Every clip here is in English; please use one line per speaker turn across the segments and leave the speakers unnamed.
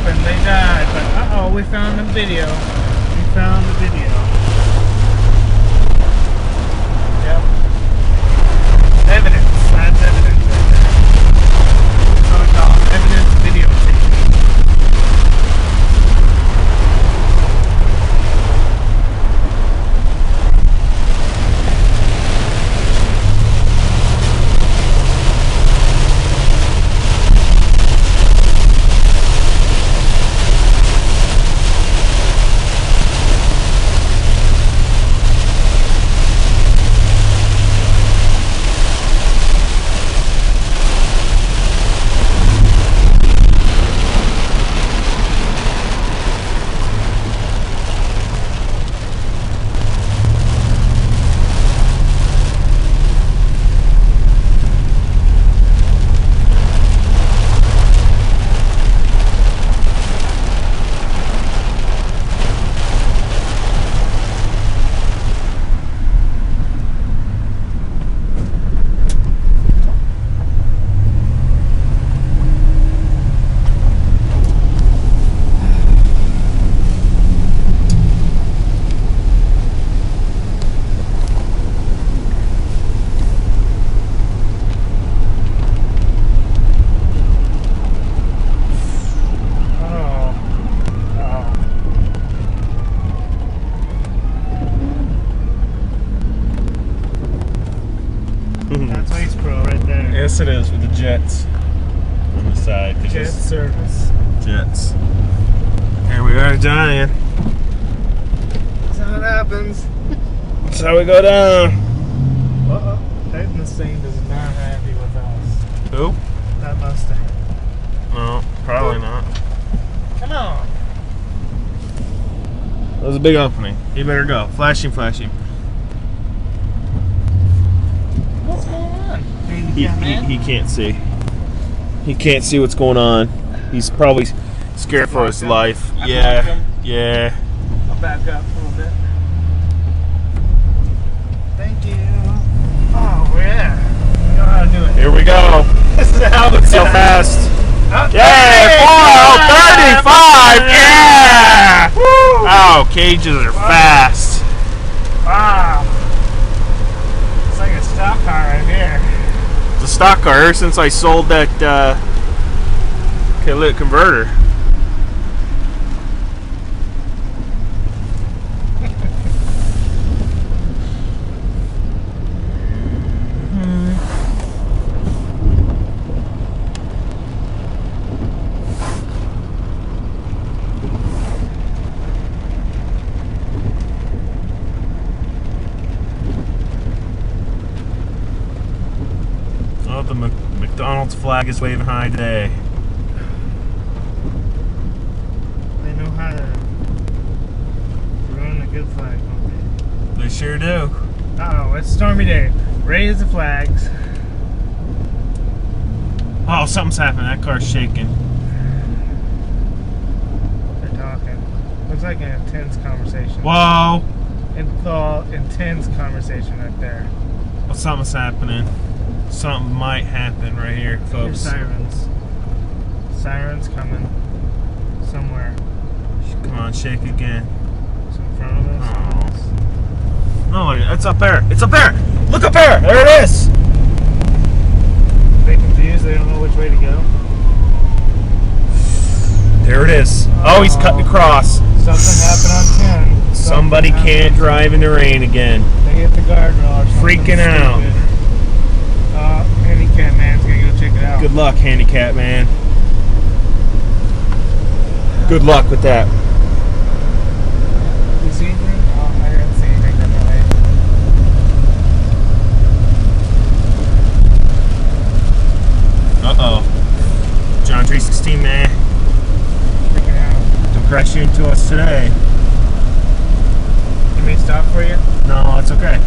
and they died. But uh-oh, we found the video. We found the video. Yep. Evidence. That's evidence right there. That's what we call it. Evidence videotape. That's Ice Pro right there.
Yes, it is with the jets on the side.
Jet service.
Jets. Here we are, Giant.
That's how it happens.
That's how we go down.
Uh-oh. That Mustang is not happy with us.
Who?
That Mustang.
No, probably not.
Come on.
That was a big opening. You better go. Flashing, flashing.
What's going on?
He can't see. He can't see what's going on. He's probably scared for his life. Yeah. Yeah.
I'll back up a little bit. Thank you. Oh, yeah. You know how to do it.
Here we go.
This is how it's
So fast.
Yeah,
4:35. Yeah.
Woo.
Oh, cages are fast.
Wow. It's like a stock car right here.
It's a stock car ever since I sold that catalytic converter. Oh, the McDonald's flag is waving high today.
They know how to ruin a good flag, don't they?
They sure do.
Uh-oh, it's stormy day. Raise the flags.
Oh, something's happening. That car's shaking.
They're talking. Looks like an intense conversation.
Whoa!
Intense conversation right there.
Well, something's happening. Something might happen right here,
Here's
folks.
sirens. Sirens coming somewhere.
Come on, shake again.
It's in front of us.
No, it's up there. It's up there. Look up there. There it is.
They confused. They don't know which way to go.
There it is. Oh, he's cutting across.
Something happened on 10.
Somebody can't drive in the rain again.
They hit the guardrail or something.
Freaking out.
Stupid. Handicap man's gonna go check it out.
Good luck, handicap man. Good luck with that.
You see anything? Oh, I didn't see anything from the way.
Uh-oh. John 316, man.
Freaking out.
Don't crash into us today.
You may stop for you?
No, it's okay.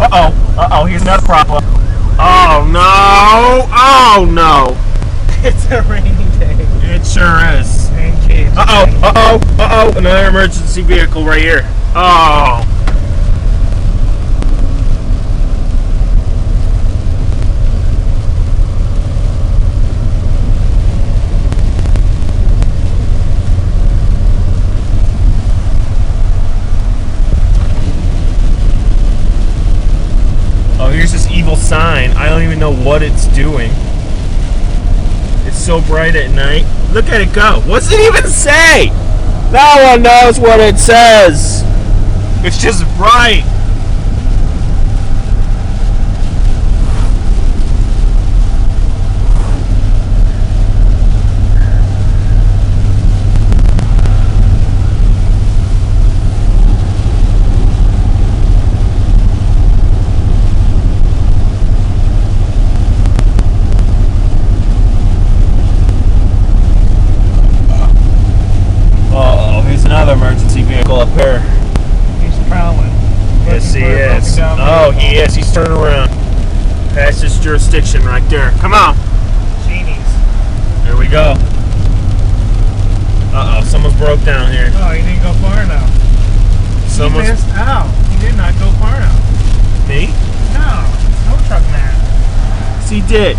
Uh-oh. Uh-oh, here's another problem. Oh, no. Oh, no.
It's a rainy day.
It sure is.
Rain cage.
Uh-oh. Uh-oh. Uh-oh. Another emergency vehicle right here. Oh. sign. I don't even know what it's doing. It's so bright at night. Look at it go. What's it even say? No one knows what it says. It's just bright. Another emergency vehicle up here.
He's prowling.
Yes, he is. Oh, he is. He's turning around. Past his jurisdiction right there. Come on.
Genies.
There we go. Uh-oh, someone's broke down here.
Oh, he didn't go far enough. He missed out. He did not go far enough.
Me?
No, snow truck man.
Yes, he did.